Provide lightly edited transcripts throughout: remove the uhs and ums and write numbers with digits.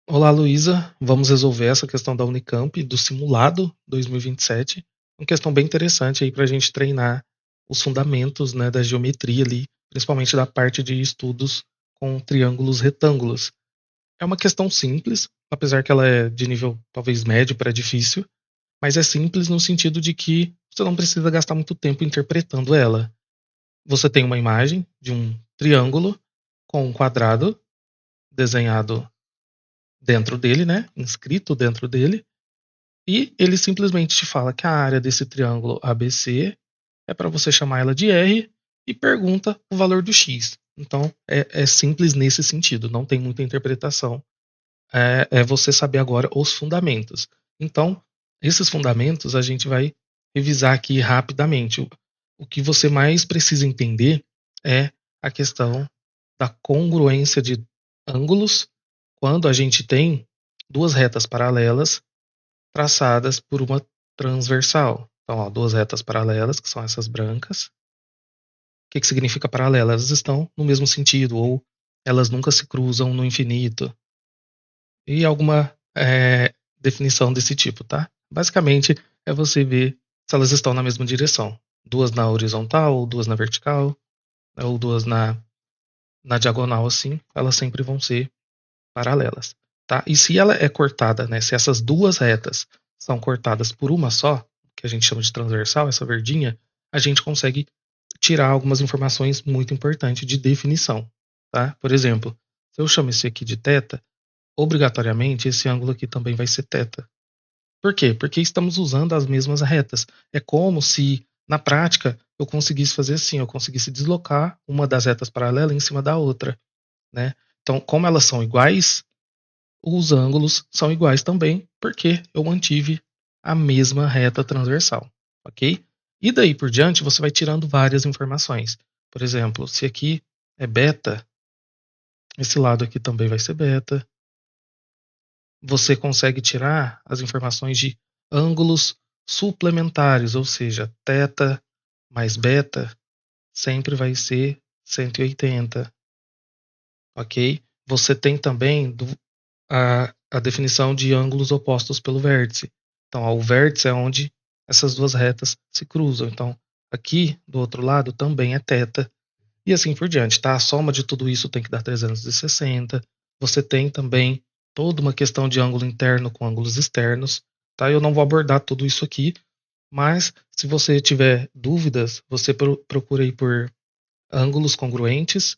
Olá, Luísa. Vamos resolver essa questão da Unicamp, do simulado 2027. Uma questão bem interessante aí para a gente treinar os fundamentos, né, da geometria ali, principalmente da parte de estudos com triângulos retângulos. É uma questão simples, apesar que ela é de nível talvez médio para difícil, mas é simples no sentido de que você não precisa gastar muito tempo interpretando ela. Você tem uma imagem de um triângulo com um quadrado desenhado dentro dele, né, inscrito dentro dele. E ele simplesmente te fala que a área desse triângulo ABC é para você chamar ela de R e pergunta o valor do X. Então é simples nesse sentido, não tem muita interpretação. É você saber agora os fundamentos. Então, esses fundamentos a gente vai revisar aqui rapidamente. O que você mais precisa entender é a questão da congruência de ângulos quando a gente tem duas retas paralelas traçadas por uma transversal. Então, ó, duas retas paralelas, que são essas brancas. O que significa paralela? Elas estão no mesmo sentido, ou elas nunca se cruzam no infinito. E alguma definição desse tipo, tá? Basicamente, é você ver se elas estão na mesma direção. Duas na horizontal, ou duas na vertical, ou duas na diagonal, assim, elas sempre vão ser paralelas, tá? E se ela é cortada, né? Se essas duas retas são cortadas por uma só, que a gente chama de transversal, essa verdinha, a gente consegue tirar algumas informações muito importantes de definição, tá? Por exemplo, se eu chamo esse aqui de θ, obrigatoriamente esse ângulo aqui também vai ser θ. Por quê? Porque estamos usando as mesmas retas. É como se, na prática, eu conseguisse fazer assim, eu conseguisse deslocar uma das retas paralelas em cima da outra, né? Então, como elas são iguais, os ângulos são iguais também, porque eu mantive a mesma reta transversal, ok? E daí por diante você vai tirando várias informações. Por exemplo, se aqui é beta, esse lado aqui também vai ser beta. Você consegue tirar as informações de ângulos suplementares, ou seja, θ mais beta sempre vai ser 180, ok? Você tem também a definição de ângulos opostos pelo vértice. Então, ó, o vértice é onde essas duas retas se cruzam. Então, aqui do outro lado também é θ. E assim por diante, tá? A soma de tudo isso tem que dar 360. Você tem também toda uma questão de ângulo interno com ângulos externos, tá? Eu não vou abordar tudo isso aqui, mas se você tiver dúvidas, você procura aí por ângulos congruentes,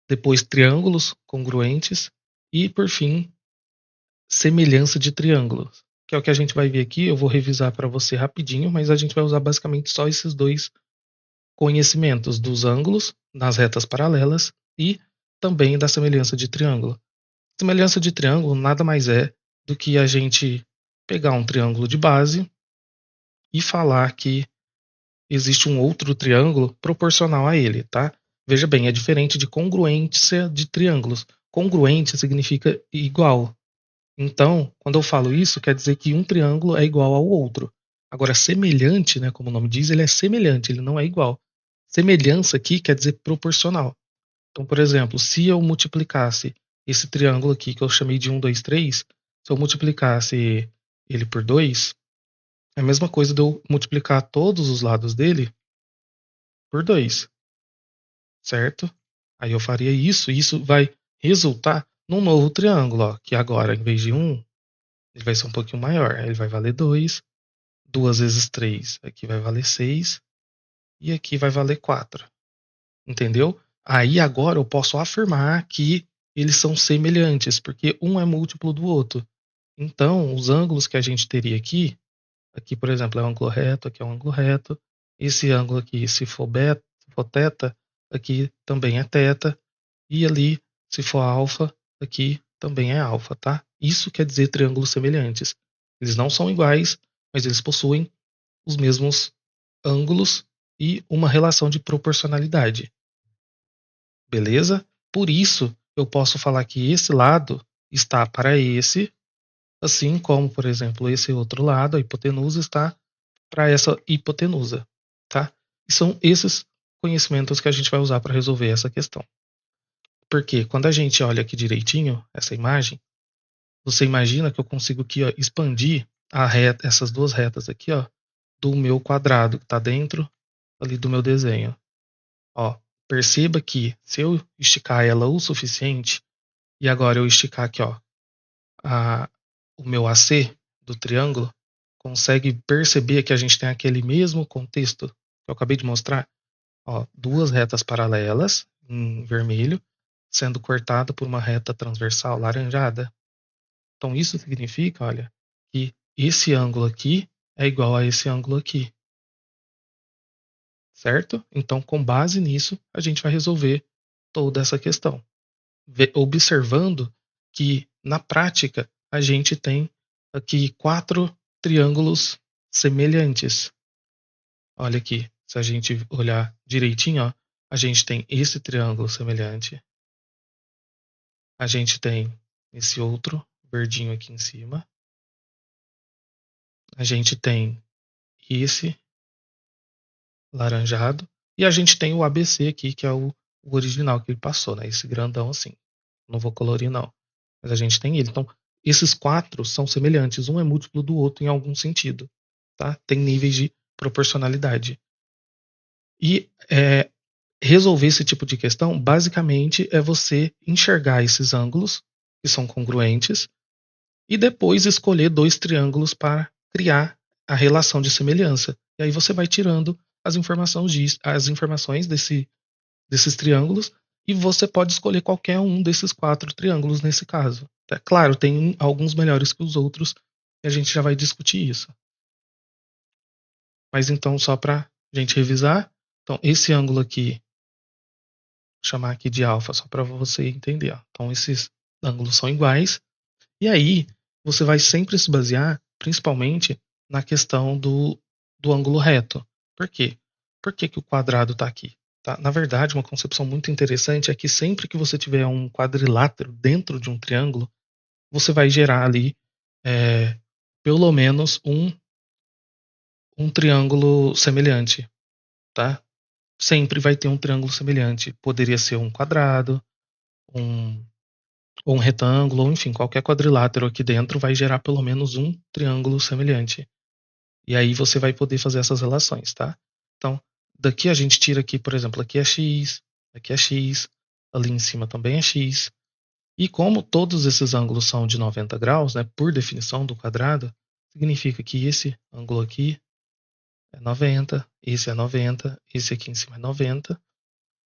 depois triângulos congruentes e, por fim, semelhança de triângulos, que é o que a gente vai ver aqui. Eu vou revisar para você rapidinho, mas a gente vai usar basicamente só esses dois conhecimentos dos ângulos nas retas paralelas e também da semelhança de triângulo. Semelhança de triângulo nada mais é do que a gente pegar um triângulo de base e falar que existe um outro triângulo proporcional a ele, tá? Veja bem, é diferente de congruência de triângulos. Congruente significa igual. Então, quando eu falo isso, quer dizer que um triângulo é igual ao outro. Agora, semelhante, né, como o nome diz, ele é semelhante, ele não é igual. Semelhança aqui quer dizer proporcional. Então, por exemplo, se eu multiplicasse esse triângulo aqui, que eu chamei de 1, 2, 3, se eu multiplicasse ele por 2, é a mesma coisa de eu multiplicar todos os lados dele por 2, certo? Aí eu faria isso, e isso vai resultar num novo triângulo, ó, que agora, em vez de 1, ele vai ser um pouquinho maior. Ele vai valer 2, 2 vezes 3, aqui vai valer 6, e aqui vai valer 4. Entendeu? Aí agora eu posso afirmar que eles são semelhantes, porque um é múltiplo do outro. Então, os ângulos que a gente teria aqui por exemplo, é um ângulo reto, aqui é um ângulo reto. Esse ângulo aqui, se for beta, se for θ, aqui também é θ. E ali, se for alfa, aqui também é alfa, tá? Isso quer dizer triângulos semelhantes. Eles não são iguais, mas eles possuem os mesmos ângulos e uma relação de proporcionalidade. Beleza? Por isso, eu posso falar que esse lado está para esse, assim como, por exemplo, esse outro lado, a hipotenusa, está para essa hipotenusa, tá? E são esses conhecimentos que a gente vai usar para resolver essa questão. Porque quando a gente olha aqui direitinho essa imagem, você imagina que eu consigo aqui, ó, expandir essas duas retas aqui, ó, do meu quadrado que está dentro ali do meu desenho. Ó, perceba que se eu esticar ela o suficiente, e agora eu esticar aqui, ó, o meu AC do triângulo, consegue perceber que a gente tem aquele mesmo contexto que eu acabei de mostrar? Ó, duas retas paralelas em vermelho, sendo cortada por uma reta transversal laranjada. Então isso significa, olha, que esse ângulo aqui é igual a esse ângulo aqui, certo? Então, com base nisso, a gente vai resolver toda essa questão, observando que na prática a gente tem aqui 4 triângulos semelhantes. Olha aqui, se a gente olhar direitinho, ó, a gente tem esse triângulo semelhante, a gente tem esse outro verdinho aqui em cima, a gente tem esse laranjado e a gente tem o ABC aqui, que é o original que ele passou, né? Esse grandão assim. Não vou colorir não, mas a gente tem ele. Então, esses 4 são semelhantes, um é múltiplo do outro em algum sentido, tá? Tem níveis de proporcionalidade. E resolver esse tipo de questão, basicamente, é você enxergar esses ângulos que são congruentes e depois escolher 2 triângulos para criar a relação de semelhança. E aí você vai tirando as informações desses triângulos e você pode escolher qualquer um desses 4 triângulos nesse caso. É claro, tem alguns melhores que os outros e a gente já vai discutir isso. Mas então, só para a gente revisar, então esse ângulo aqui, vou chamar aqui de alfa, só para você entender. Ó. Então esses ângulos são iguais. E aí, você vai sempre se basear, principalmente, na questão do ângulo reto. Por quê? Por que o quadrado está aqui? Tá? Na verdade, uma concepção muito interessante é que sempre que você tiver um quadrilátero dentro de um triângulo, você vai gerar ali pelo menos um triângulo semelhante. Tá? Sempre vai ter um triângulo semelhante. Poderia ser um quadrado, um ou um retângulo, ou enfim, qualquer quadrilátero aqui dentro vai gerar pelo menos um triângulo semelhante. E aí você vai poder fazer essas relações, tá? Então, daqui a gente tira aqui, por exemplo, aqui é x, ali em cima também é x. E como todos esses ângulos são de 90 graus, né, por definição do quadrado, significa que esse ângulo aqui é 90, esse aqui em cima é 90.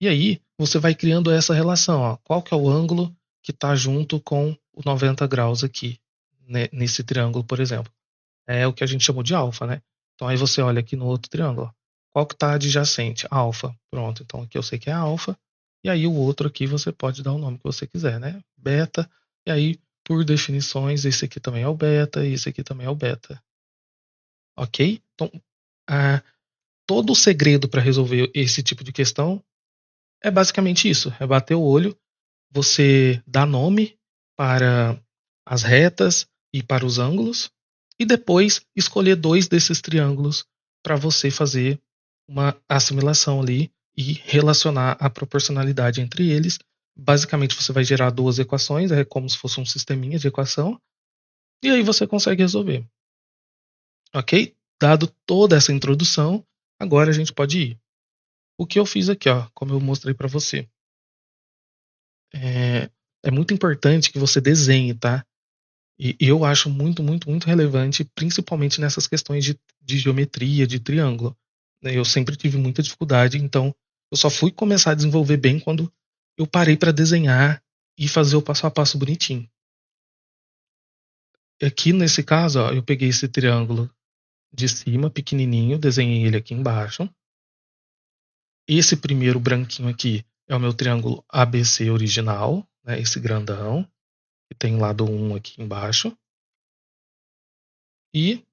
E aí você vai criando essa relação, ó. Qual que é o ângulo que está junto com o 90 graus aqui, né, nesse triângulo, por exemplo. É o que a gente chamou de alfa, né? Então aí você olha aqui no outro triângulo, ó. Qual que está adjacente? Alfa. Pronto, então aqui eu sei que é alfa. E aí o outro aqui você pode dar o nome que você quiser, né? Beta. E aí, por definições, esse aqui também é o beta e esse aqui também é o beta. Ok? Então, todo o segredo para resolver esse tipo de questão é basicamente isso: é bater o olho, você dá nome para as retas e para os ângulos, e depois escolher 2 desses triângulos para você fazer uma assimilação ali e relacionar a proporcionalidade entre eles. Basicamente, você vai gerar 2 equações, é como se fosse um sisteminha de equação, e aí você consegue resolver. Ok? Dado toda essa introdução, agora a gente pode ir. O que eu fiz aqui, ó, como eu mostrei para você. É muito importante que você desenhe, tá? E eu acho muito, muito, muito relevante, principalmente nessas questões de geometria, de triângulo. Né? Eu sempre tive muita dificuldade, então eu só fui começar a desenvolver bem quando eu parei para desenhar e fazer o passo a passo bonitinho. Aqui nesse caso, ó, eu peguei esse triângulo de cima, pequenininho, desenhei ele aqui embaixo. Esse primeiro branquinho aqui é o meu triângulo ABC original, né, esse grandão, que tem o lado 1 aqui embaixo. E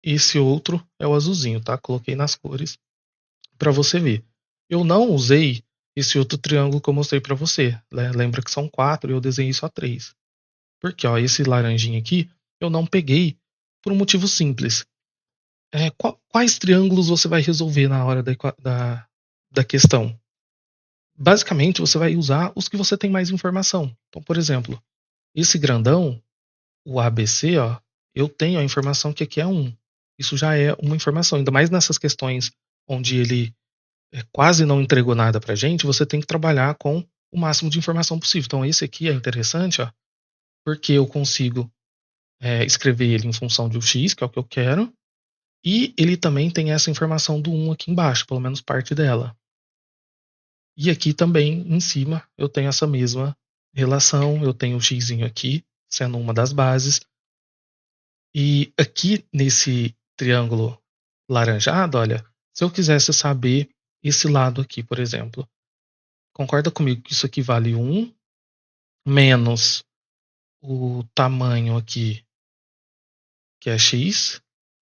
esse outro é o azulzinho, tá? Coloquei nas cores para você ver. Eu não usei esse outro triângulo que eu mostrei para você. Né? Lembra que são 4 e eu desenhei só 3. Porque ó, esse laranjinha aqui eu não peguei por um motivo simples. Quais triângulos você vai resolver na hora da questão? Basicamente, você vai usar os que você tem mais informação. Então, por exemplo, esse grandão, o ABC, ó, eu tenho a informação que aqui é 1. Isso já é uma informação, ainda mais nessas questões onde ele quase não entregou nada pra gente, você tem que trabalhar com o máximo de informação possível. Então esse aqui é interessante, ó, porque eu consigo escrever ele em função de um x, que é o que eu quero, e ele também tem essa informação do 1 aqui embaixo, pelo menos parte dela. E aqui também, em cima, eu tenho essa mesma relação, eu tenho o x aqui, sendo uma das bases. E aqui nesse triângulo laranjado, olha, se eu quisesse saber esse lado aqui, por exemplo, concorda comigo que isso aqui vale 1 menos o tamanho aqui, que é x,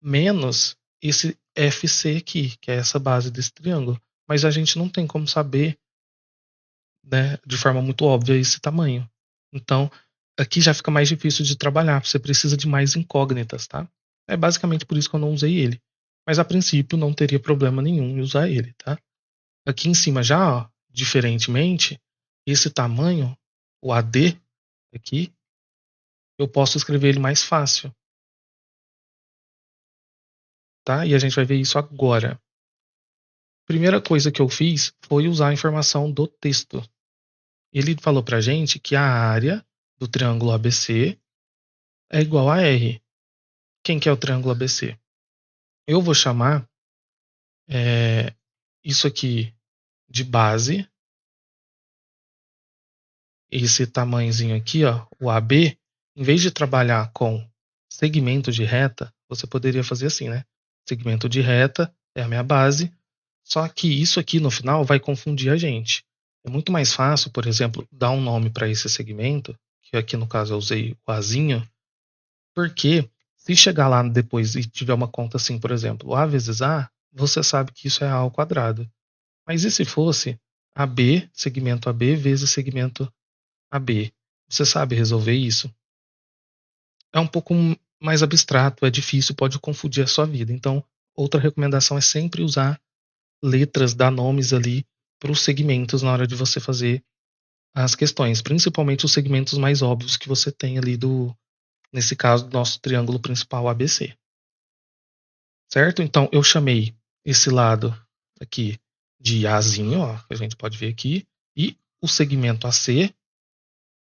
menos esse FC aqui, que é essa base desse triângulo. Mas a gente não tem como saber, né, de forma muito óbvia esse tamanho. Então, aqui já fica mais difícil de trabalhar, você precisa de mais incógnitas, tá? É basicamente por isso que eu não usei ele. Mas a princípio não teria problema nenhum em usar ele, tá? Aqui em cima já, ó, diferentemente, esse tamanho, o AD aqui, eu posso escrever ele mais fácil, tá? E a gente vai ver isso agora. Primeira coisa que eu fiz foi usar a informação do texto. Ele falou pra gente que a área do triângulo ABC é igual a R. Quem que é o triângulo ABC? Eu vou chamar isso aqui de base, esse tamanhozinho aqui, ó, o AB, em vez de trabalhar com segmento de reta, você poderia fazer assim, né? Segmento de reta é a minha base, só que isso aqui no final vai confundir a gente. É muito mais fácil, por exemplo, dar um nome para esse segmento, que aqui no caso eu usei o Azinho, porque se chegar lá depois e tiver uma conta assim, por exemplo, A vezes A, você sabe que isso é A ao quadrado. Mas e se fosse AB, segmento AB, vezes segmento AB? Você sabe resolver isso? É um pouco mais abstrato, é difícil, pode confundir a sua vida. Então, outra recomendação é sempre usar letras, dar nomes ali para os segmentos na hora de você fazer as questões, principalmente os segmentos mais óbvios que você tem ali nesse caso, do nosso triângulo principal ABC. Certo? Então, eu chamei esse lado aqui de Azinho, ó, que a gente pode ver aqui, e o segmento AC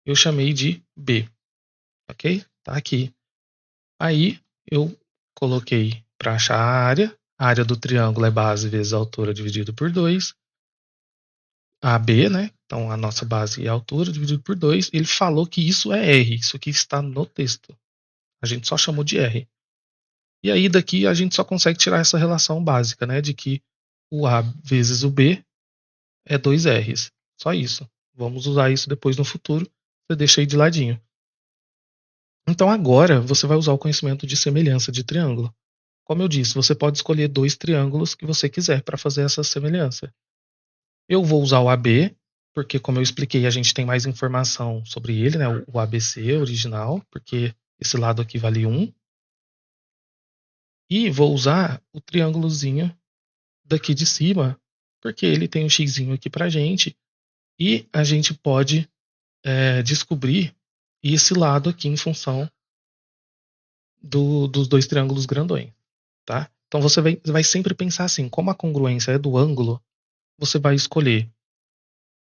eu chamei de B, ok? Tá aqui. Aí eu coloquei para achar a área do triângulo é base vezes a altura dividido por 2, AB, né? Então a nossa base é a altura dividido por 2. Ele falou que isso é R, isso aqui está no texto. A gente só chamou de R. E aí daqui a gente só consegue tirar essa relação básica, né? De que o A vezes o B é 2 R's. Só isso. Vamos usar isso depois no futuro. Você deixa aí de ladinho. Então agora você vai usar o conhecimento de semelhança de triângulo. Como eu disse, você pode escolher 2 triângulos que você quiser para fazer essa semelhança. Eu vou usar o AB, porque como eu expliquei, a gente tem mais informação sobre ele, né? O ABC original, porque esse lado aqui vale 1. E vou usar o triângulozinho daqui de cima, porque ele tem um x aqui pra gente, e a gente pode descobrir esse lado aqui em função dos 2 triângulos grandões, tá? Então você vai sempre pensar assim, como a congruência é do ângulo, você vai escolher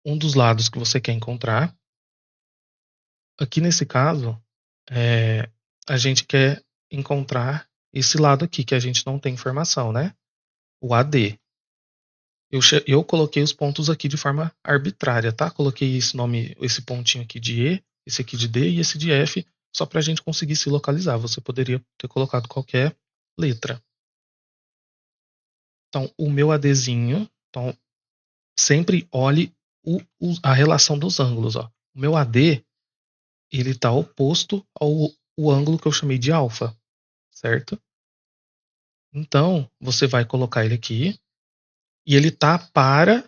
um dos lados que você quer encontrar. Aqui nesse caso, é, a gente quer encontrar esse lado aqui, que a gente não tem informação, né? O AD. Eu coloquei os pontos aqui de forma arbitrária, tá? Coloquei esse nome, esse pontinho aqui de E, esse aqui de D e esse de F, só para a gente conseguir se localizar. Você poderia ter colocado qualquer letra. Então, o meu ADzinho, então, sempre olhe a relação dos ângulos. Ó. O meu AD, ele está oposto ao o ângulo que eu chamei de alfa, certo? Então, você vai colocar ele aqui, e ele está para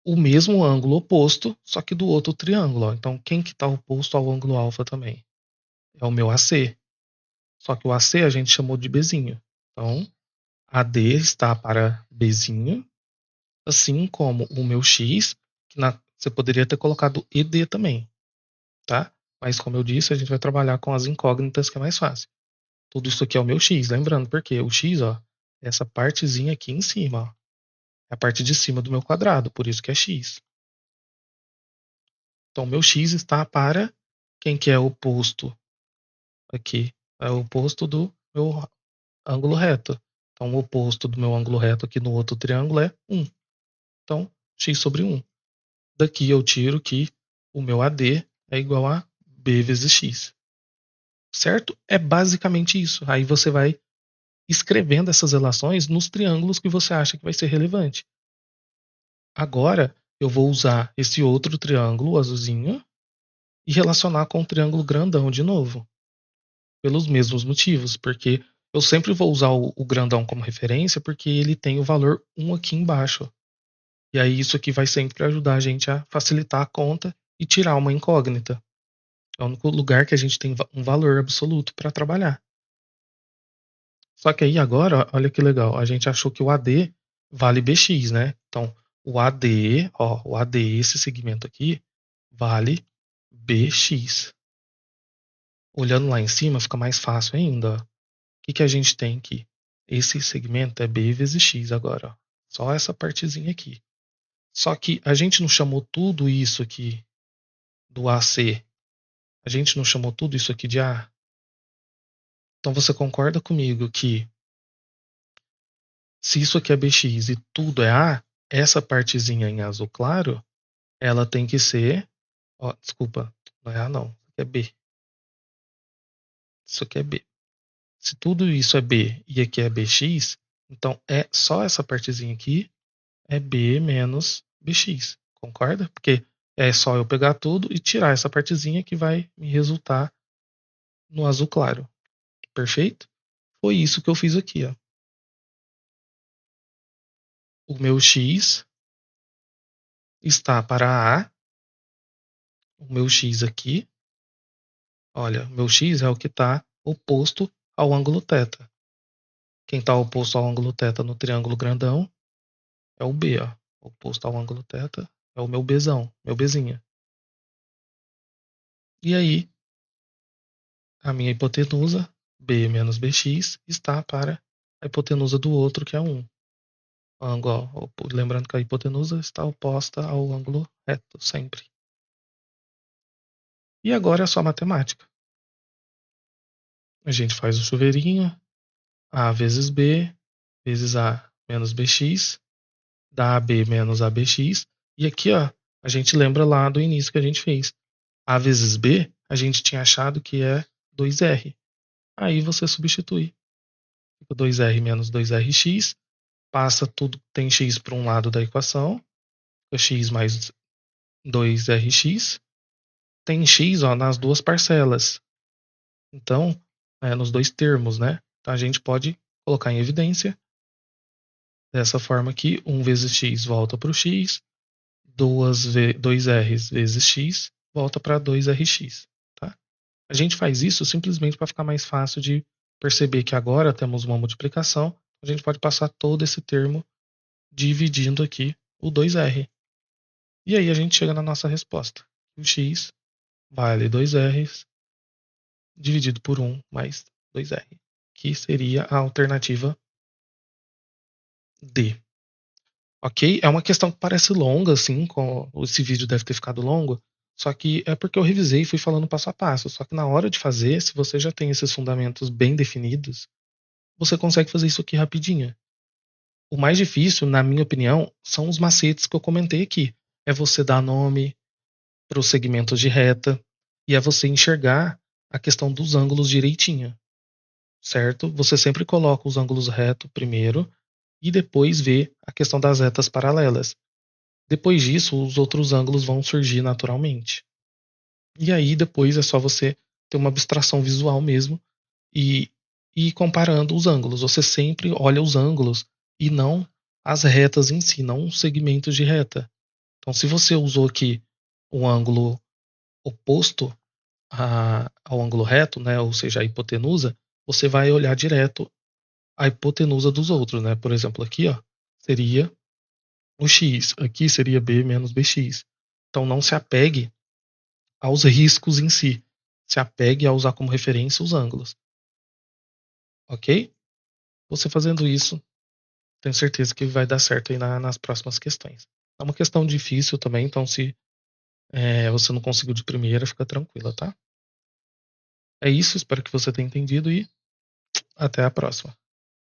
o mesmo ângulo oposto, só que do outro triângulo. Ó. Então, quem que está oposto ao ângulo alfa também? É o meu AC. Só que o AC a gente chamou de Bzinho. Então, AD está para Bzinho, assim como o meu X, que você poderia ter colocado ED também, tá? Mas como eu disse, a gente vai trabalhar com as incógnitas que é mais fácil. Tudo isso aqui é o meu x, lembrando, porque o x, ó, é essa partezinha aqui em cima, ó, é a parte de cima do meu quadrado, por isso que é x. Então, meu x está para quem que é o oposto aqui? É o oposto do meu ângulo reto. Então, o oposto do meu ângulo reto aqui no outro triângulo é 1. Então, x sobre 1. Daqui eu tiro que o meu AD é igual a B vezes x. Certo? É basicamente isso. Aí você vai escrevendo essas relações nos triângulos que você acha que vai ser relevante. Agora, eu vou usar esse outro triângulo azulzinho e relacionar com o triângulo grandão de novo. Pelos mesmos motivos, porque eu sempre vou usar o grandão como referência porque ele tem o valor 1 aqui embaixo. E aí isso aqui vai sempre ajudar a gente a facilitar a conta e tirar uma incógnita. É o único lugar que a gente tem um valor absoluto para trabalhar. Só que aí agora, olha que legal, a gente achou que o AD vale BX, né? Então, o AD, ó, o AD, esse segmento aqui, vale BX. Olhando lá em cima, fica mais fácil ainda, ó. O que a gente tem aqui? Esse segmento é B vezes X agora, ó. Só essa partezinha aqui. Só que a gente não chamou tudo isso aqui do AC. A gente não chamou tudo isso aqui de A. Então você concorda comigo que se isso aqui é BX e tudo é A, essa partezinha em azul claro, ela tem que ser. Ó, desculpa, não é A não. Isso aqui é B. Isso aqui é B. Se tudo isso é B e aqui é BX, então é só essa partezinha aqui é B menos BX. Concorda? Porque é só eu pegar tudo e tirar essa partezinha que vai me resultar no azul claro. Perfeito? Foi isso que eu fiz aqui, ó. O meu X está para A. O meu X aqui, olha, o meu X é o que está oposto ao ângulo θ. Quem está oposto ao ângulo θ no triângulo grandão é o B, ó. Oposto ao ângulo θ é o meu Bzão, meu Bzinha. E aí, a minha hipotenusa, B menos Bx, está para a hipotenusa do outro, que é 1. Ângulo, ó, lembrando que a hipotenusa está oposta ao ângulo reto, sempre. E agora é só matemática. A gente faz o chuveirinho, A vezes B, vezes A menos Bx, dá AB menos ABX. E aqui, ó, a gente lembra lá do início que a gente fez. A vezes B, a gente tinha achado que é 2R. Aí você substitui. Fica 2R menos 2RX, passa tudo que tem X para um lado da equação, fica X mais 2RX, tem X, ó, nas duas parcelas. Então, nos dois termos, né? Então a gente pode colocar em evidência dessa forma aqui, 1 vezes X volta para o X, 2R vezes X volta para 2RX. Tá? A gente faz isso simplesmente para ficar mais fácil de perceber que agora temos uma multiplicação, a gente pode passar todo esse termo dividindo aqui o 2R. E aí a gente chega na nossa resposta. O x vale 2R dividido por 1 mais 2R, que seria a alternativa D. Ok? É uma questão que parece longa, assim, esse vídeo deve ter ficado longo, só que é porque eu revisei e fui falando passo a passo. Só que na hora de fazer, se você já tem esses fundamentos bem definidos, você consegue fazer isso aqui rapidinho. O mais difícil, na minha opinião, são os macetes que eu comentei aqui. É você dar nome para os segmentos de reta e é você enxergar a questão dos ângulos direitinho, certo? Você sempre coloca os ângulos retos primeiro e depois vê a questão das retas paralelas. Depois disso, os outros ângulos vão surgir naturalmente. E aí depois é só você ter uma abstração visual mesmo e ir comparando os ângulos. Você sempre olha os ângulos e não as retas em si, não os segmentos de reta. Então, se você usou aqui um ângulo oposto ao ângulo reto, né, ou seja, a hipotenusa, você vai olhar direto a hipotenusa dos outros, né? Por exemplo, aqui, ó, seria o x, aqui seria b menos bx. Então, não se apegue aos riscos em si. se apegue a usar como referência os ângulos, ok? Você fazendo isso, tenho certeza que vai dar certo aí nas próximas questões. É uma questão difícil também, então se você não conseguiu de primeira, fica tranquila, tá? É isso, espero que você tenha entendido e até a próxima.